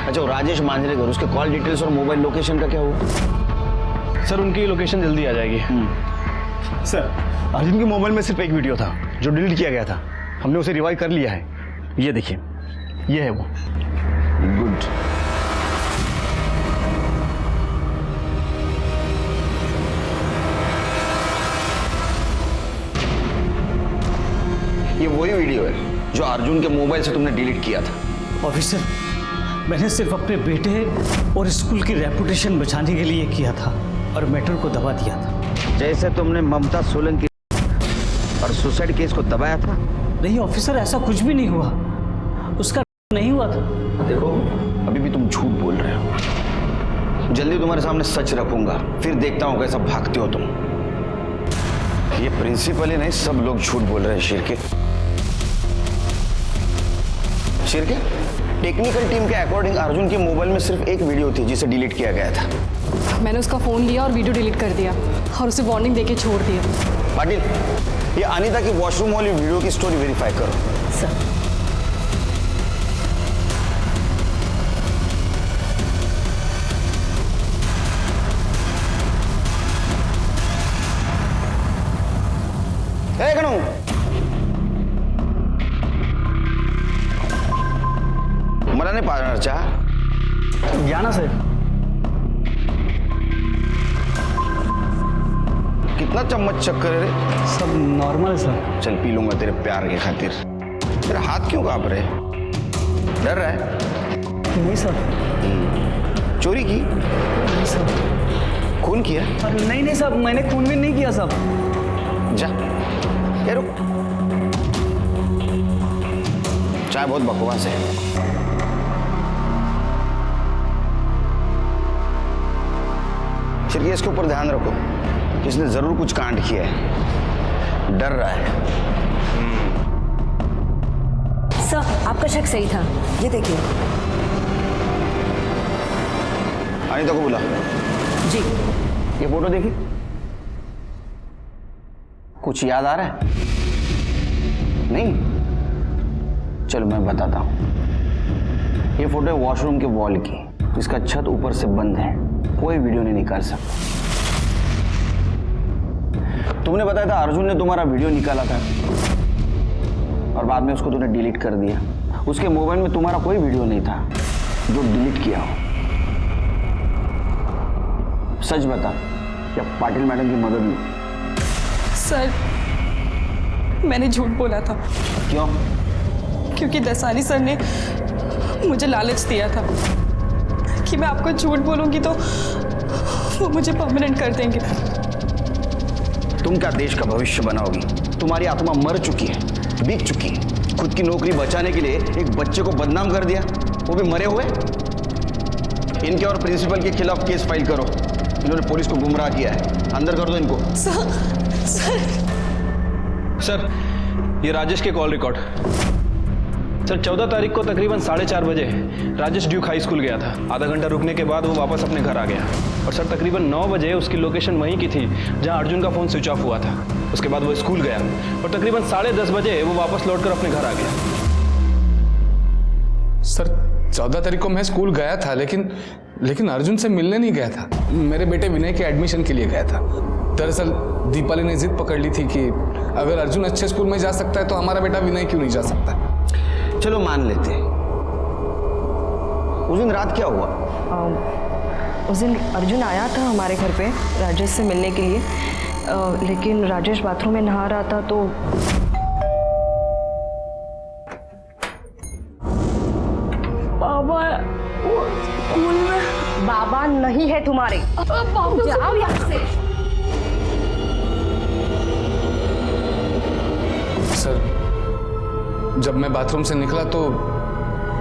S7: अच्छा, वो राजेश मांजरेकर, उसके कॉल डिटेल्स और मोबाइल लोकेशन का क्या हुआ?
S14: सर उनकी लोकेशन जल्दी आ जाएगी।
S8: सर, अर्जुन के मोबाइल में सिर्फ एक वीडियो था जो डिलीट किया गया था। हमने उसे रिवाइव कर लिया है। ये देखिए, ये है वो।
S7: गुड। ये वही वीडियो है जो अर्जुन के मोबाइल से तुमने डिलीट किया था।
S6: ऑफिसर, मैंने सिर्फ अपने बेटे और स्कूल की रेपुटेशन बचाने के लिए किया था और मैटर को दबा दिया था।
S7: जैसे तुमने ममता सोलंकी और सुसाइड केस को दबाया था।
S6: नहीं ऑफिसर, ऐसा कुछ भी नहीं हुआ, उसका नहीं हुआ था।
S7: देखो, अभी भी तुम झूठ बोल रहे हो। जल्दी तुम्हारे सामने सच रखूंगा, फिर देखता हूं कैसा भागते हो तुम। ये प्रिंसिपल ही नहीं, सब लोग झूठ बोल रहे हैं। शिरके, शिरके, टेक्निकल टीम के अकॉर्डिंग अर्जुन के मोबाइल में सिर्फ एक वीडियो थी जिसे डिलीट किया गया था।
S1: मैंने उसका फोन लिया और वीडियो डिलीट कर दिया और उसे वार्निंग देके छोड़ दिया।
S7: पाटिल, ये अनीता की वॉशरूम वाली वीडियो की स्टोरी वेरीफाई करो।
S1: सर।
S7: ए कनु, मला नाही पाजणार चहा?
S12: या ना सर।
S7: कितना चम्मच चक्कर है रे?
S12: सब नॉर्मल सर।
S7: चल पी लूंगा तेरे प्यार के खातिर। तेरा हाथ क्यों कांप रहे? डर रहा है?
S12: नहीं सर।
S7: चोरी की?
S12: नहीं सर।
S7: खून किया?
S12: नहीं नहीं साहब, मैंने खून भी नहीं किया साहब।
S7: जा, ये रुक। चाय बहुत बकवास है। सिर्फ इसके ऊपर ध्यान रखो, इसने जरूर कुछ कांड किया है, डर रहा है।
S4: सर, आपका शक सही था, ये देखिए।
S7: अनिता को बुला।
S4: जी।
S7: ये फोटो देखी, कुछ याद आ रहा है? नहीं? चलो मैं बताता हूं। ये फोटो है वॉशरूम के वॉल की, इसका छत ऊपर से बंद है, कोई वीडियो नहीं निकाल सकता। तुमने बताया था अर्जुन ने तुम्हारा वीडियो निकाला था और बाद में उसको तूने डिलीट कर दिया। उसके मोबाइल में तुम्हारा कोई वीडियो नहीं था जो डिलीट किया हो। सच बता, या पाटिल मैडम की मदद ली?
S1: सर, मैंने झूठ बोला था।
S7: क्यों?
S1: क्योंकि दसानी सर ने मुझे लालच दिया था कि मैं आपको झूठ बोलूंगी तो वो मुझे परमानेंट कर देंगे।
S7: तुम क्या देश का भविष्य बनाओगी? तुम्हारी आत्मा मर चुकी है, बीत चुकी है। खुद की नौकरी बचाने के लिए एक बच्चे को बदनाम कर दिया, वो भी मरे हुए। इनके और प्रिंसिपल के खिलाफ केस फाइल करो, इन्होंने पुलिस को गुमराह किया है। अंदर कर दो इनको।
S14: सर, ये राजेश के कॉल रिकॉर्ड। सर, 14 तारीख को तकरीबन 4:30 बजे राजेश ड्यूक हाई स्कूल गया था। आधा घंटा रुकने के बाद वो वापस अपने घर आ गया और सर तकरीबन 9 बजे उसकी लोकेशन वहीं की थी जहां अर्जुन का फ़ोन स्विच ऑफ हुआ था। उसके बाद वो स्कूल गया और तकरीबन 10:30 बजे वो वापस लौटकर अपने घर आ गया।
S15: सर, 14 तारीख को मैं स्कूल गया था, लेकिन अर्जुन से मिलने नहीं गया था। मेरे बेटे विनय के एडमिशन के लिए गया था। दरअसल दीपाली ने जिद पकड़ ली थी कि अगर अर्जुन अच्छे स्कूल में जा सकता है तो हमारा बेटा विनय क्यों नहीं जा सकता।
S7: चलो मान लेते हैं। उस दिन रात क्या हुआ?
S4: उस दिन अर्जुन आया था हमारे घर पे राजेश से मिलने के लिए, लेकिन राजेश बाथरूम में नहा रहा था तो
S3: बाबा वो स्कूल में
S4: बाबा नहीं है तुम्हारे।
S3: जाओ यहाँ से।
S15: सर, जब मैं बाथरूम से निकला तो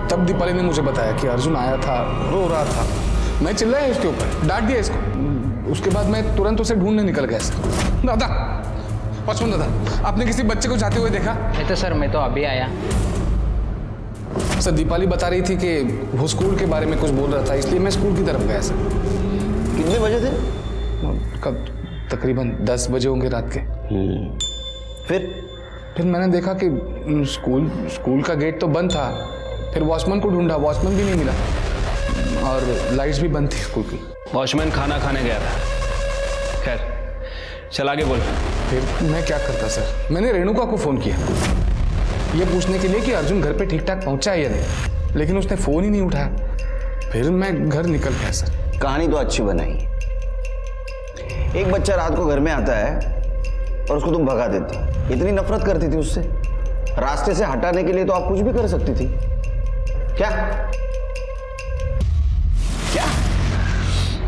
S15: तब दीपाली ने मुझे बताया कि अर्जुन आया था, रो रहा था। मैं चिल्लाया इसके ऊपर, डांट दिया इसको। उसके बाद मैं तुरंत उसे ढूंढने निकल गया। सर, दादा, पचपन दादा, आपने किसी बच्चे को जाते हुए देखा?
S12: नहीं तो सर, मैं तो अभी आया।
S15: सर, दीपाली बता रही थी कि वो स्कूल के बारे में कुछ बोल रहा था, इसलिए मैं स्कूल की तरफ गया। सर,
S7: कितने बजे थे?
S15: कब? तकरीबन 10 बजे होंगे रात के। फिर मैंने देखा कि स्कूल का गेट तो बंद था। फिर वॉचमैन को ढूंढा, वॉचमैन भी नहीं मिला और लाइट्स भी बंद थी स्कूल की।
S14: वॉचमैन खाना खाने गया था। खैर, चल आगे बोल।
S15: फिर मैं क्या करता सर? मैंने रेणुका को फ़ोन किया ये पूछने के लिए कि अर्जुन घर पे ठीक ठाक पहुंचा है या नहीं, लेकिन उसने फ़ोन ही नहीं उठाया। फिर मैं घर निकल गया। सर,
S7: कहानी तो अच्छी बनाई। एक बच्चा रात को घर में आता है और उसको तुम भगा देती। इतनी नफरत करती थी उससे, रास्ते से हटाने के लिए तो आप कुछ भी कर सकती थी। क्या?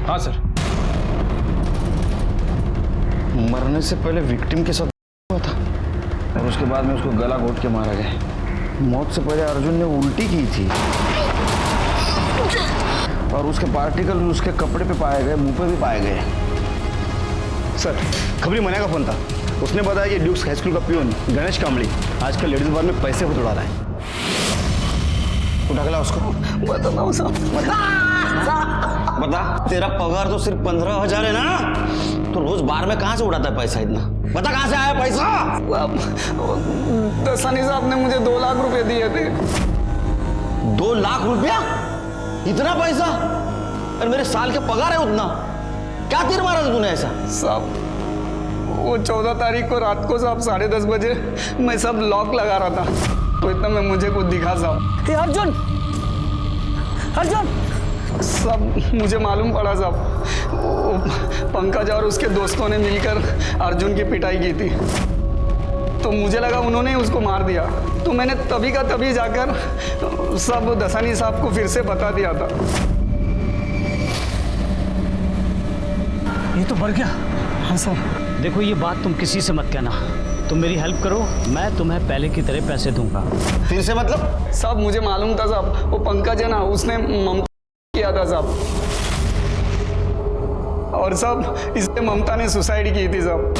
S14: हाँ सर।
S7: मरने से पहले विक्टिम के साथ हुआ था और उसके बाद में उसको गला घोट के मारा गया। मौत से पहले अर्जुन ने उल्टी की थी और उसके पार्टिकल उसके कपड़े पे पाए गए, मुंह पे भी पाए गए।
S8: सर, खबरी मना का फोन था। उसने बताया कि ड्यूक्स हाई स्कूल का पियोन गणेश कामड़ी आजकल लेडीज बार में पैसे को उड़ा रहा है।
S7: उठा गया उसको।
S3: बताओ साहब,
S7: बता, तेरा पगार तो सिर्फ 15,000 है ना? तो रोज बार में कहाँ से उड़ाता है पैसा इतना? बता कहाँ से आया पैसा?
S12: दसानी साहब ने मुझे 2 लाख रुपए दिए थे।
S7: 2 लाख रुपया? इतना पैसा? अरे मेरे साल के पगार है उतना। क्या तीर मारा तूने ऐसा?
S12: साहब, वो 14 तारीख को रात को साहब 10:30 बजे मैं सब लॉक लगा रहा था तो इतना में मुझे कुछ दिखा साहब।
S3: अर्जुन
S12: सब मुझे मालूम पड़ा साहब, पंकज और उसके दोस्तों ने मिलकर अर्जुन की पिटाई की थी। तो मुझे लगा उन्होंने उसको मार दिया। तो मैंने तभी का तभी जाकर सब दसानी साहब को फिर से बता दिया था।
S6: ये तो बढ़ गया।
S12: हाँ सर।
S6: देखो ये बात तुम किसी से मत कहना, तुम मेरी हेल्प करो, मैं तुम्हें पहले की तरह पैसे दूंगा।
S7: फिर से मतलब?
S12: साहब मुझे मालूम था साहब, वो पंकज है ना, उसने ममता किया था साहब। और साहब इसलिए ममता ने सुसाइड की थी साहब।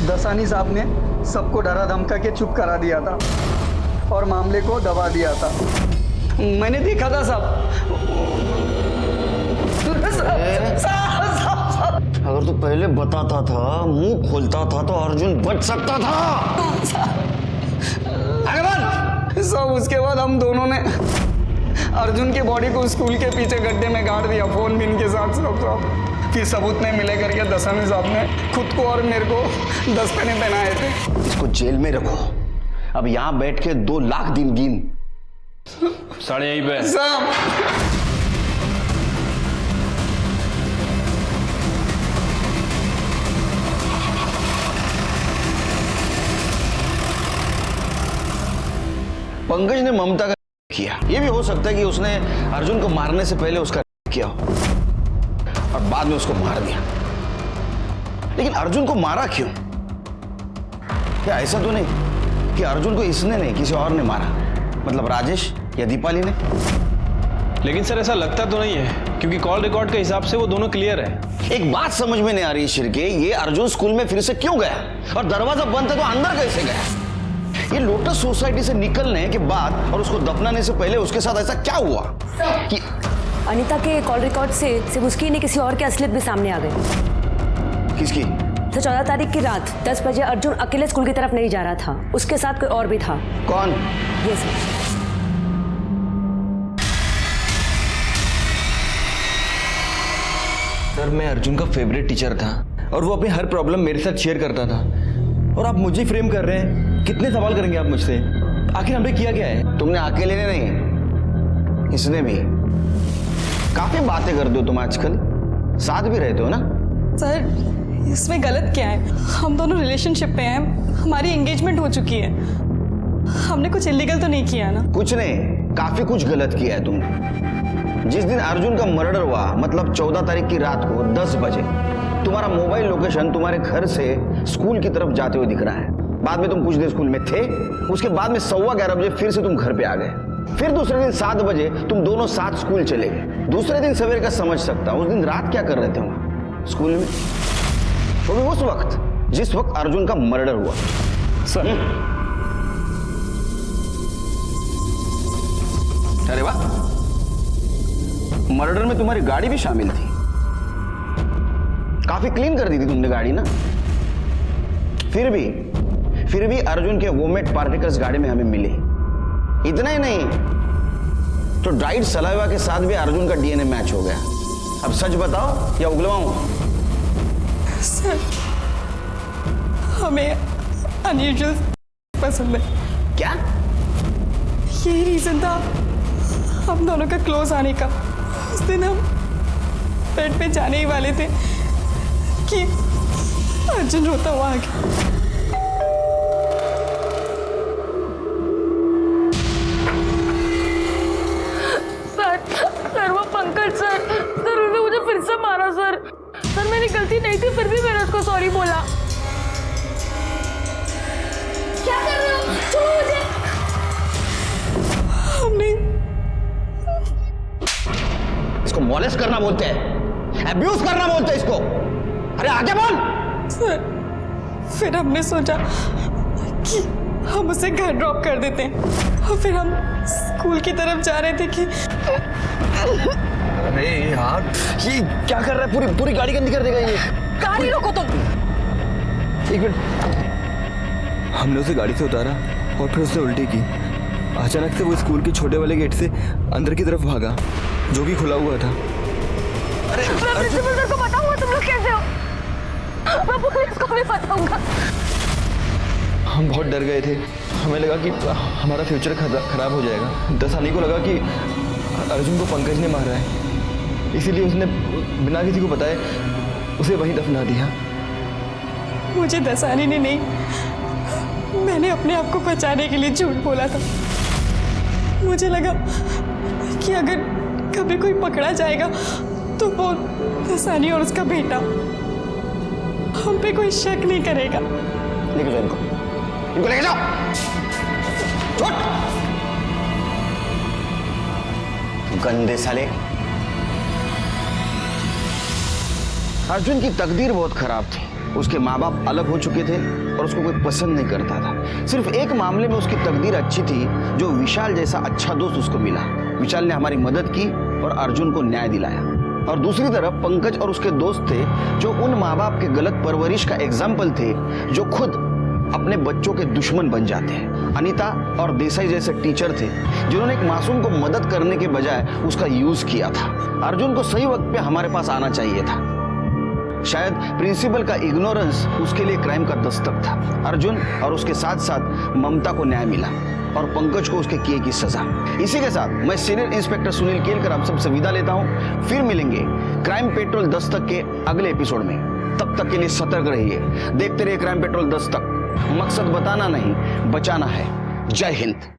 S12: दसानी साहब ने सबको डरा धमका के चुप करा दिया था और मामले को दबा दिया था। मैंने देखा था साहब।
S7: अगर तू पहले बताता था, मुंह खोलता था तो अर्जुन बच सकता था।
S12: साहब उसके बाद हम दोनों ने अर्जुन की बॉडी को स्कूल के पीछे गड्ढे में गाड़ दिया, फोन बिन के साथ साहब। फिर सबूत नहीं मिले करके दसानी साहब ने खुद को और मेरे को 10 पेने पहनाए थे।
S7: इसको जेल में रखो। अब यहाँ बैठ के 2 लाख दिन गिन।
S14: साढ़े यहीं पे
S12: साहब
S7: पंकज ने ममता का किया। ये भी हो सकता है कि उसने अर्जुन को मारने से पहले उसका किया हो और बाद में उसको मार दिया। लेकिन अर्जुन को मारा क्यों? क्या ऐसा तो नहीं कि अर्जुन को इसने नहीं किसी और ने मारा, मतलब राजेश या दीपाली ने?
S14: लेकिन सर ऐसा लगता तो नहीं है, क्योंकि कॉल रिकॉर्ड के हिसाब से वो दोनों क्लियर है।
S7: एक बात समझ में नहीं आ रही शिरके, ये अर्जुन स्कूल में फिर से क्यों गया और दरवाजा बंद था तो अंदर कैसे गया? ये लोटस सोसाइटी से निकलने के बाद और उसको दफनाने से पहले उसके साथ ऐसा क्या हुआ कि
S18: अनीता के कॉल रिकॉर्ड से सिर्फ उसकी नहीं किसी और के असलियत भी सामने आ गए।
S7: किसकी?
S18: तो 14 तारीख की रात 10 बजे अर्जुन अकेले स्कूल की तरफ नहीं जा रहा था, उसके साथ कोई और भी था।
S7: कौन?
S18: ये सर।
S19: सर मैं अर्जुन का फेवरेट टीचर था और वो अपनी हर प्रॉब्लम मेरे साथ शेयर करता था, और आप मुझे फ्रेम कर रहे हैं। कितने सवाल करेंगे आप मुझसे? आखिर हमने किया क्या है?
S7: तुमने अकेले ने नहीं, इसने भी। काफी बातें करते हो तुम आजकल, साथ भी रहते हो ना?
S1: सर इसमें गलत क्या है? हम दोनों रिलेशनशिप पे हैं, हमारी एंगेजमेंट हो चुकी है, हमने कुछ इलीगल तो नहीं किया ना?
S7: कुछ नहीं, काफी कुछ गलत किया है तुमने। जिस दिन अर्जुन का मर्डर हुआ, मतलब 14 तारीख की रात को 10 बजे तुम्हारा मोबाइल लोकेशन तुम्हारे घर से स्कूल की तरफ जाते हुए दिख रहा है। बाद में तुम कुछ देर स्कूल में थे, उसके बाद में 11:15 बजे फिर से तुम घर पे आ गए। फिर दूसरे दिन 7 बजे तुम दोनों साथ स्कूल चले गए। दूसरे दिन सवेरे का समझ सकता, उस दिन रात क्या कर रहे थे वहां स्कूल में? वो भी उस वक्त जिस वक्त अर्जुन का मर्डर हुआ।
S12: सर
S7: अरे वाह, मर्डर में तुम्हारी गाड़ी भी शामिल थी। काफी क्लीन कर दी थी तुमने गाड़ी ना? फिर भी अर्जुन के वोमेट पार्टिकल्स गाड़ी में हमें मिले। इतना ही नहीं तो ड्राइड सलाइवा के साथ भी अर्जुन का डीएनए मैच हो गया। अब सच बताओ या उगलवाऊं?
S1: सर हमें अनयूजुअल पसंद है।
S7: क्या?
S1: यही रीजन था हम दोनों का क्लोज आने का। उस दिन हम बेड पे जाने ही वाले थे कि अर्जुन रोता हुआ आ गया।
S3: सर वो पंकज सर उसने मुझे फिर से मारा सर। सर मेरी गलती नहीं थी, फिर भी मैंने उसको सॉरी बोला। क्या कर रहे हो? छोड़ो मुझे।
S1: हमने
S7: इसको मॉलेस्ट करना बोलते हैं, अब्यूज करना बोलते हैं इसको। अरे आगे बोल।
S1: सर फिर हमने सोचा कि हम उसे घर ड्रॉप कर देते हैं और फिर हम स्कूल की तरफ जा रहे थे कि
S19: अरे यार ये क्या कर रहा है? पूरी गाड़ी गंदी कर देगा ये।
S1: गाड़ी रोको तुम।
S19: एक मिनट। हमने उसे गाड़ी से उतारा और फिर उसने उल्टी की। अचानक से वो स्कूल के छोटे वाले गेट से अंदर की तरफ भागा, जो कि खुला हुआ था।
S3: अरे प्रिंसिपल सर को बताऊंगा तुम लोग कैसे हो। मैं पुलिस को भी बताऊंगा।
S19: हम बहुत डर गए थे, हमें लगा कि हमारा फ्यूचर खराब हो जाएगा। दसानी को लगा कि अर्जुन को पंकज ने मारा है, इसीलिए उसने बिना किसी को बताए उसे वहीं दफना दिया।
S1: मुझे दसानी ने नहीं मैंने अपने आप को बचाने के लिए झूठ बोला था। मुझे लगा कि अगर कभी कोई पकड़ा जाएगा तो वो दसानी और उसका बेटा हम पे कोई शक नहीं करेगा।
S7: लेके जाओ इनको लेके जाओ। गंदे साले। अर्जुन की तकदीर बहुत खराब थी। उसके माँ बाप अलग हो चुके थे और उसको कोई पसंद नहीं करता था। सिर्फ एक मामले में उसकी तकदीर अच्छी थी, जो विशाल जैसा अच्छा दोस्त उसको मिला। विशाल ने हमारी मदद की और अर्जुन को न्याय दिलाया। और दूसरी तरफ पंकज और उसके दोस्त थे, जो उन माँ बाप के गलत परवरिश का एग्जाम्पल थे, जो खुद अपने बच्चों के दुश्मन बन जाते हैं। अनीता और देसाई जैसे टीचर थे, जिन्होंने एक मासूम को मदद करने के बजाय उसका यूज किया था। अर्जुन को सही वक्त पे हमारे पास आना चाहिए था। शायद प्रिंसिपल का इग्नोरेंस उसके लिए क्राइम का दस्तक था। अर्जुन और उसके साथ साथ ममता को न्याय मिला और पंकज को उसके किए की सजा। इसी के साथ मैं सीनियर इंस्पेक्टर सुनील केलकर आप सबसे विदा लेता हूं। फिर मिलेंगे क्राइम पेट्रोल दस्तक के अगले एपिसोड में। तब तक के लिए सतर्क रहिए। देखते रहिए क्राइम पेट्रोल दस्तक। मकसद बताना नहीं, बचाना है। जय हिंद।